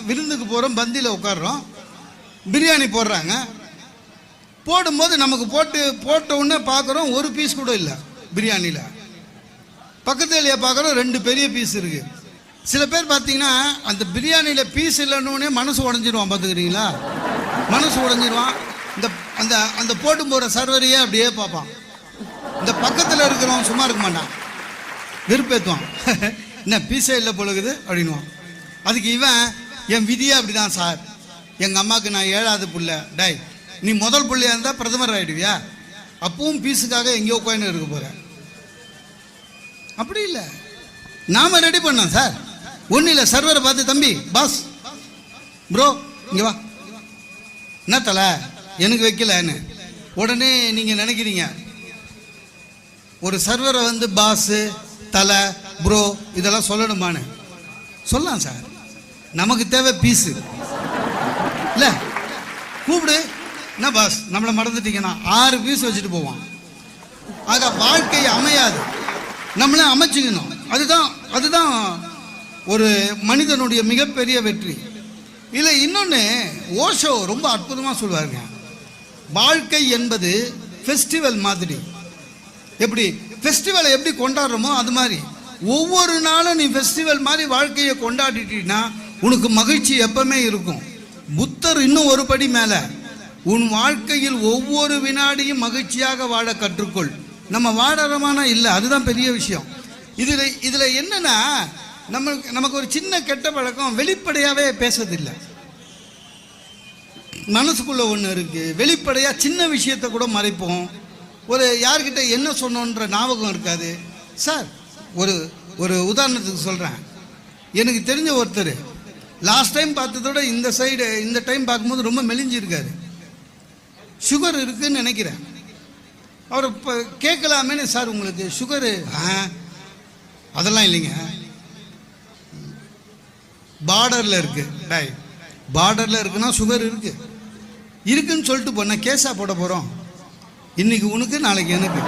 விருந்துக்கு போகிறோம், பந்தியில் உட்காடுறோம், பிரியாணி போடுறாங்க. போடும்போது நமக்கு போட்ட உடனே பார்க்குறோம் ஒரு பீஸ் கூட இல்லை பிரியாணியில். பக்கத்துலேயே பார்க்குறோம் 2 பெரிய பீஸ் இருக்குது. சில பேர் பார்த்தீங்கன்னா அந்த பிரியாணியில் பீஸ் இல்லைன்னு மனசு உடஞ்சிடுவான். பார்த்துக்கிறீங்களா? மனசு உடஞ்சிடுவான். இந்த அந்த அந்த போட்டும் போகிற சர்வரையே அப்படியே பார்ப்பான். இந்த பக்கத்தில் இருக்கிறவன் சும்மா இருக்க மாட்டான், வெறுப்பேற்றுவான். என்ன பீஸே இல்லை பொழுகுது அப்படின்வான். அதுக்கு இவன் என் விதியே அப்படிதான் சார், எங்கள் அம்மாவுக்கு நான் 7வது புள்ள. டை நீ முதல் புள்ளையா இருந்தால் பிரதமர் ஆகிடுவியா? அப்பவும் பீஸுக்காக எங்கேயோ கோயின்னு இருக்க போகிற. அப்படி இல்லை, நாம ரெடி பண்ணோம் சார். ஒன்றும் இல்லை, சர்வரை பார்த்து தம்பி பாஸ் ப்ரோ இங்கே வா, என்ன தலை எனக்கு வைக்கலன்னு உடனே நீங்கள் நினைக்கிறீங்க ஒரு சர்வரை வந்து பாஸு தலை ப்ரோ இதெல்லாம் சொல்லணுமான்னு. சொல்லலாம் சார், நமக்கு தேவை பீஸு இல்லை. கூப்பிடு, என்ன பாஸ் நம்மளை மறந்துட்டீங்கன்னா 6 பீஸ் வச்சுட்டு போவான். ஆக வாழ்க்கை அமையாது, நம்மளே அமைச்சுக்கணும். அதுதான் ஒரு மனிதனுடைய மிகப்பெரிய வெற்றி. இல்லை இன்னொன்று ஓஷோ ரொம்ப அற்புதமாக சொல்வாருங்க, வாழ்க்கை என்பது ஃபெஸ்டிவல் மாதிரி. எப்படி ஃபெஸ்டிவலை எப்படி கொண்டாடுறோமோ அது மாதிரி ஒவ்வொரு நாளும் நீ ஃபெஸ்டிவல் மாதிரி வாழ்க்கையை கொண்டாடிட்டீன்னா உனக்கு மகிழ்ச்சி எப்பவுமே இருக்கும். புத்தர் இன்னும் ஒரு படி மேலே, உன் வாழ்க்கையில் ஒவ்வொரு வினாடியும் மகிழ்ச்சியாக வாழ கற்றுக்கொள். நம்ம வாழறமான இல்லை, அதுதான் பெரிய விஷயம். இதில் என்னன்னா நமக்கு ஒரு சின்ன கெட்ட பழக்கம், வெளிப்படையாகவே பேசுறதில்லை. மனசுக்குள்ள ஒன்று இருக்குது, வெளிப்படையாக சின்ன விஷயத்தை கூட மறைப்போம். ஒரு யார்கிட்ட என்ன சொன்னோன்ற ஞாபகம் இருக்காது. சார் ஒரு உதாரணத்துக்கு சொல்கிறேன். எனக்கு தெரிஞ்ச ஒருத்தர் லாஸ்ட் டைம் பார்த்ததோட இந்த டைம் பார்க்கும்போது ரொம்ப மெலிஞ்சிருக்காரு. சுகர் இருக்குன்னு நினைக்கிறேன். அவர் இப்போ கேட்கலாமேன்னு, சார் உங்களுக்கு சுகரு? அதெல்லாம் இல்லைங்க, பார்டரில் இருக்குது. பார்டரில் இருக்குன்னா சுகர் இருக்குன்னு சொல்லிட்டு போனால் கேஸாக போட போகிறோம். இன்னைக்கு உனக்கு நாளைக்கு எனக்கு.